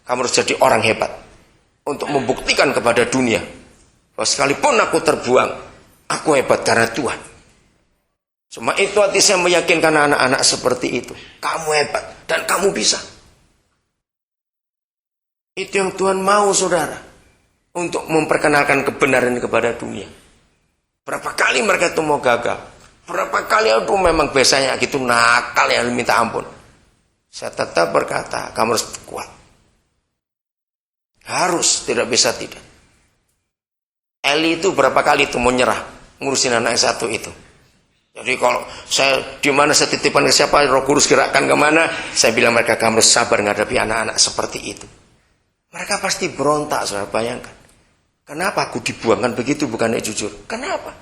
Kamu harus jadi orang hebat untuk membuktikan kepada dunia bahwa sekalipun aku terbuang, aku hebat karena Tuhan. Cuma itu hati saya meyakinkan anak-anak seperti itu. Kamu hebat dan kamu bisa. Itu yang Tuhan mau, saudara, untuk memperkenalkan kebenaran kepada dunia. Berapa kali mereka itu mau gagal, berapa kali aku memang biasanya gitu nakal yang minta ampun. Saya tetap berkata, kamu harus kuat. Harus, tidak bisa tidak. Eli itu berapa kali itu mau nyerah ngurusin anak yang satu itu. Jadi kalau saya di mana saya titipkan ke siapa, Roh Kudus gerakkan kemana, saya bilang mereka kamu harus sabar menghadapi anak-anak seperti itu. Mereka pasti berontak, saudara, bayangkan. Kenapa aku dibuangkan begitu, bukannya jujur? Kenapa?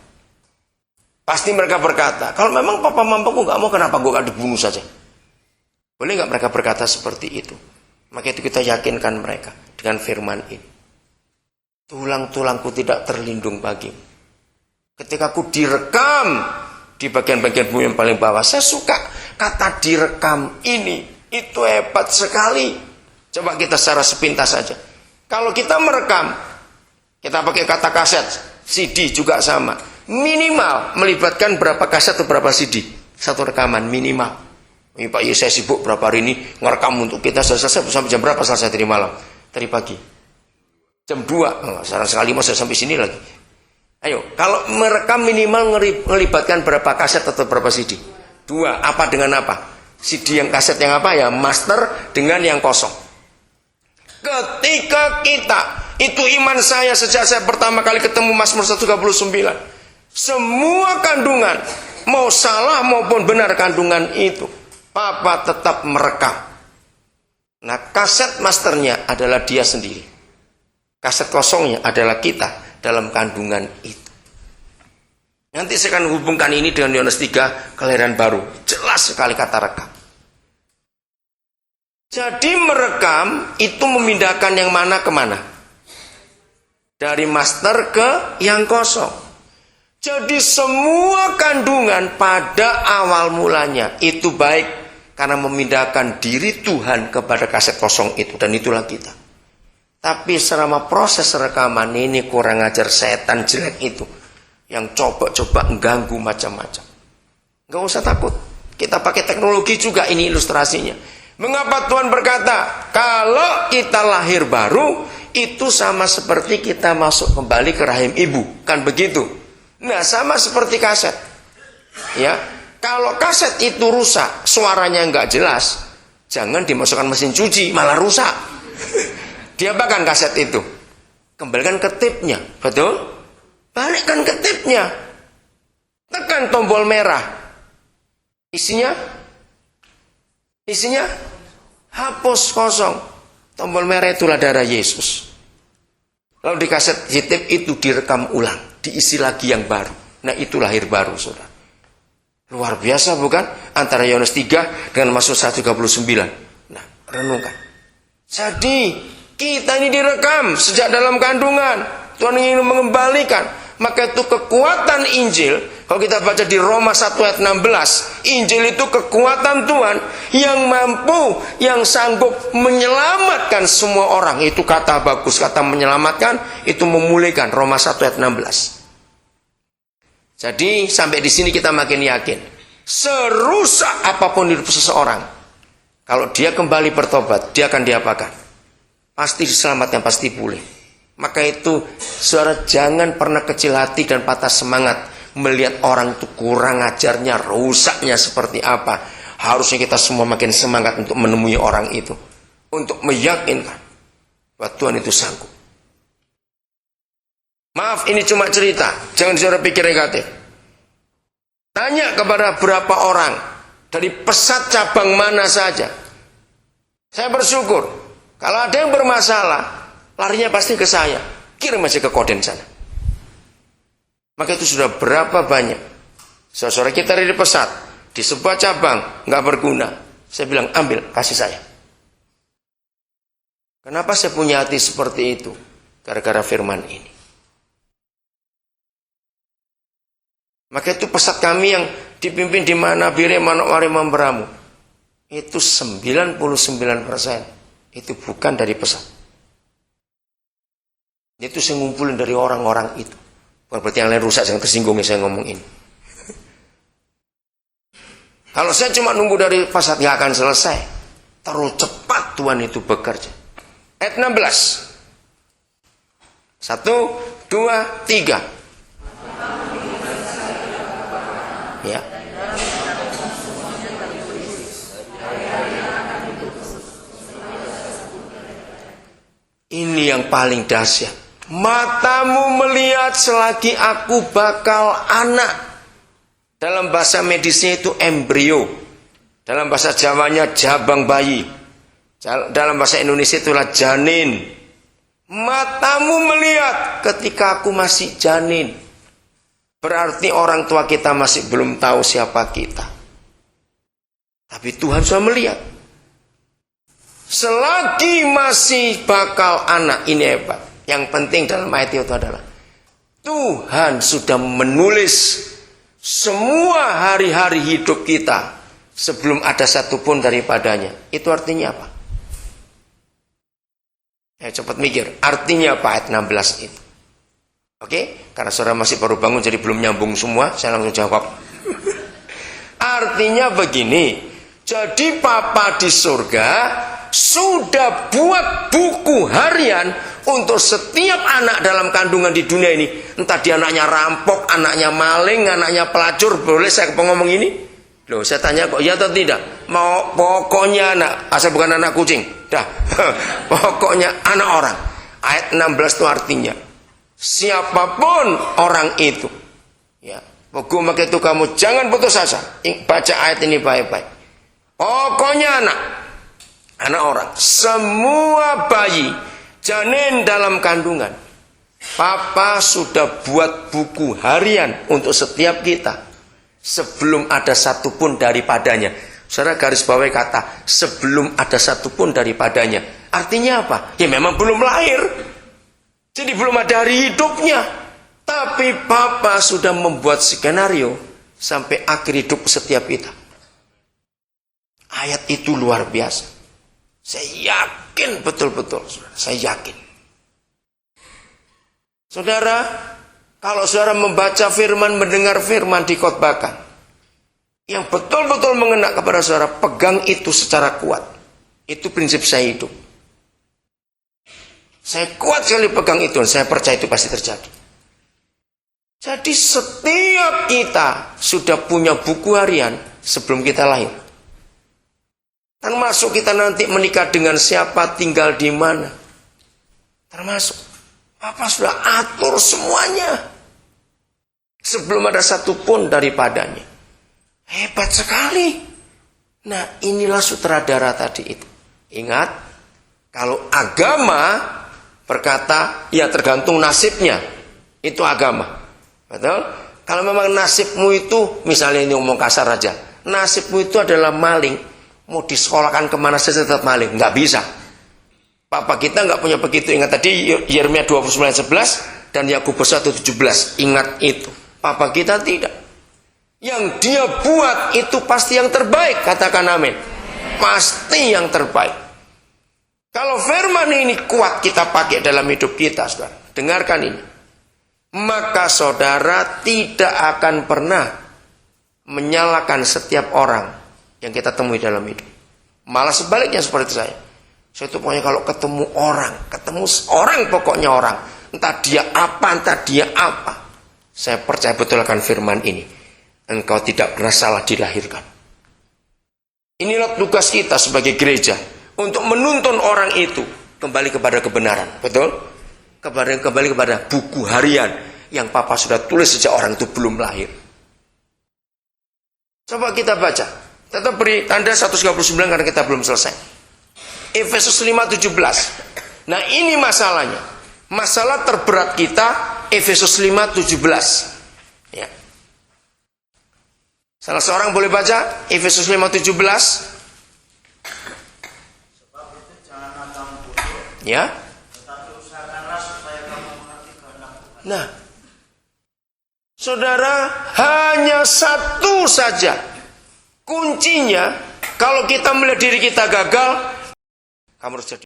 Pasti mereka berkata, kalau memang papa mampu aku gak mau, kenapa gue gak dibunuh saja? Boleh gak mereka berkata seperti itu? Maka itu kita yakinkan mereka dengan firman ini. Tulang-tulangku tidak terlindung bagimu. Ketika aku direkam di bagian-bagian bumi yang paling bawah, saya suka kata direkam ini. Itu hebat sekali. Coba kita secara sepintas saja. Kalau kita merekam, kita pakai kata kaset, CD juga sama. Minimal melibatkan berapa kaset atau berapa CD? Satu rekaman minimal. Ini Pak, saya sibuk berapa hari ini ngerekam untuk kita, selesai sampai jam berapa selesai tadi malam? Tadi pagi. Jam 2. Sekarang sekali mau saya sampai sini lagi. Ayo, kalau merekam minimal melibatkan berapa kaset atau berapa CD? 2. Apa dengan apa? CD yang kaset yang apa ya? Master dengan yang kosong. Ketika kita, itu iman saya sejak saya pertama kali ketemu Mazmur 139. Semua kandungan, mau salah maupun benar kandungan itu, Papa tetap merekam. Nah, kaset masternya adalah dia sendiri. Kaset kosongnya adalah kita dalam kandungan itu. Nanti saya akan hubungkan ini dengan Yohanes 3, kelahiran baru. Jelas sekali kata rekam. Jadi merekam itu memindahkan yang mana ke mana? Dari master ke yang kosong. Jadi semua kandungan pada awal mulanya itu baik karena memindahkan diri Tuhan kepada kaset kosong itu. Dan itulah kita. Tapi selama proses rekaman ini kurang ajar setan jelek itu yang coba-coba mengganggu macam-macam. Gak usah takut. Kita pakai teknologi juga, ini ilustrasinya. Mengapa Tuhan berkata, kalau kita lahir baru, itu sama seperti kita masuk kembali ke rahim ibu. Kan begitu? Nah, sama seperti kaset. Ya, kalau kaset itu rusak, suaranya nggak jelas, jangan dimasukkan mesin cuci, malah rusak. Diapakan kaset itu? Kembalikan ke tipnya, betul? Balikkan ke tipnya. Tekan tombol merah. Isinya hapus kosong. Tombol merah itulah darah Yesus. Lalu di kaset tip itu direkam ulang, diisi lagi yang baru. Nah, itu lahir baru, saudara. Luar biasa bukan? Antara Yohanes 3 dengan Mazmur 139. Nah, renungkan. Jadi, kita ini direkam sejak dalam kandungan. Tuhan ingin mengembalikan. Maka itu kekuatan Injil. Kalau kita baca di Roma 1 ayat 16. Injil itu kekuatan Tuhan yang mampu, yang sanggup menyelamatkan semua orang. Itu kata bagus. Kata menyelamatkan, itu memulihkan. Roma 1 ayat 16. Jadi sampai di sini kita makin yakin. Serusak apapun hidup seseorang, kalau dia kembali bertobat, dia akan diapakan? Pasti diselamatkan, pasti pulih. Maka itu, saudara, jangan pernah kecil hati dan patah semangat melihat orang itu kurang ajarnya, rusaknya seperti apa. Harusnya kita semua makin semangat untuk menemui orang itu, untuk meyakinkan bahwa Tuhan itu sanggup. Maaf, ini cuma cerita, jangan saudara pikir negatif. Tanya kepada berapa orang dari pesat cabang mana saja. Saya bersyukur, kalau ada yang bermasalah, larinya pasti ke saya. Kirim aja ke Koden sana. Maka itu sudah berapa banyak saudara kita dari pesat di sebuah cabang nggak berguna. Saya bilang ambil, kasih saya. Kenapa saya punya hati seperti itu? Gara-gara firman ini. Maka itu pesat kami yang dipimpin di mana Bire Manokwari Memberamu. Itu 99% Itu bukan dari pesan. Itu saya ngumpulin dari orang-orang itu. Bukan berarti yang lain rusak, jangan tersinggung ya saya ngomong ini. Kalau saya cuma nunggu dari fasad, nggak akan selesai. Terlalu cepat Tuhan itu bekerja. Ayat 16. 1, 2, 3. Ya. Ini yang paling dahsyat. Matamu melihat selagi aku bakal anak. Dalam bahasa medisnya itu embrio. Dalam bahasa Jawanya jabang bayi. Dalam bahasa Indonesia itulah janin. Matamu melihat ketika aku masih janin. Berarti orang tua kita masih belum tahu siapa kita. Tapi Tuhan sudah melihat. Selagi masih bakal anak, ini hebat. Yang penting dalam ayat itu adalah Tuhan sudah menulis semua hari-hari hidup kita sebelum ada satupun daripadanya. Itu artinya apa? Cepat mikir. Artinya apa ayat 16 itu? Oke? Karena saudara masih baru bangun jadi belum nyambung semua, saya langsung jawab. Artinya begini. Jadi Papa di surga sudah buat buku harian untuk setiap anak dalam kandungan di dunia ini. Entah dia anaknya rampok, anaknya maling, anaknya pelacur. Boleh saya ngomong ini? Loh, saya tanya kok ya atau tidak? Mau pokoknya anak, asal bukan anak kucing. Dah. Pokoknya anak orang. Ayat 16 itu artinya siapapun orang itu. Ya. Pokoknya itu kamu jangan putus asa. Baca ayat ini baik-baik. Pokoknya anak orang, semua bayi, janin dalam kandungan, Papa sudah buat buku harian untuk setiap kita sebelum ada satupun daripadanya. Saudara garis bawahi kata sebelum ada satupun daripadanya. Artinya apa? Ya memang belum lahir, jadi belum ada hari hidupnya. Tapi Papa sudah membuat skenario sampai akhir hidup setiap kita. Ayat itu luar biasa. Saya yakin betul-betul, saya yakin. Saudara, kalau saudara membaca firman, mendengar firman dikhotbahkan, yang betul-betul mengena kepada saudara, pegang itu secara kuat. Itu prinsip saya hidup. Saya kuat sekali pegang itu, dan saya percaya itu pasti terjadi. Jadi setiap kita sudah punya buku harian sebelum kita lahir. Termasuk kita nanti menikah dengan siapa, tinggal di mana. Termasuk Papa sudah atur semuanya sebelum ada satupun daripadanya. Hebat sekali. Nah, inilah sutradara tadi itu. Ingat, kalau agama berkata ya tergantung nasibnya, itu agama. Betul? Kalau memang nasibmu itu, misalnya ini ngomong kasar aja, nasibmu itu adalah maling, mau disekolahkan kemana saja tetap maling, nggak bisa. Papa kita nggak punya begitu. Ingat tadi Yeremia 29:11 dan Yakobus 1:17. Ingat itu. Papa kita tidak. Yang dia buat itu pasti yang terbaik. Katakan amin. Pasti yang terbaik. Kalau firman ini kuat kita pakai dalam hidup kita, saudara. Dengarkan ini. Maka saudara tidak akan pernah menyalahkan setiap orang yang kita temui dalam hidup. Malah sebaliknya seperti saya. Saya itu pokoknya kalau ketemu orang pokoknya orang. Entah dia apa. Saya percaya betul akan firman ini. Engkau tidak pernah salah dilahirkan. Inilah tugas kita sebagai gereja. Untuk menuntun orang itu kembali kepada kebenaran. Betul? Kembali kepada buku harian yang Papa sudah tulis sejak orang itu belum lahir. Coba kita baca. Tetap beri tanda 139 karena kita belum selesai. Efesus 5:17. Nah ini masalahnya. Masalah terberat kita Efesus 5:17. Ya. Salah seorang boleh baca Efesus 5:17. Sebab itu janganlah kamu bodoh. Ya. Tetapi usahakanlah supaya kamu mengerti kehendak Tuhan. Nah, saudara, hanya satu saja kuncinya. Kalau kita melihat diri kita gagal, kamu harus jadi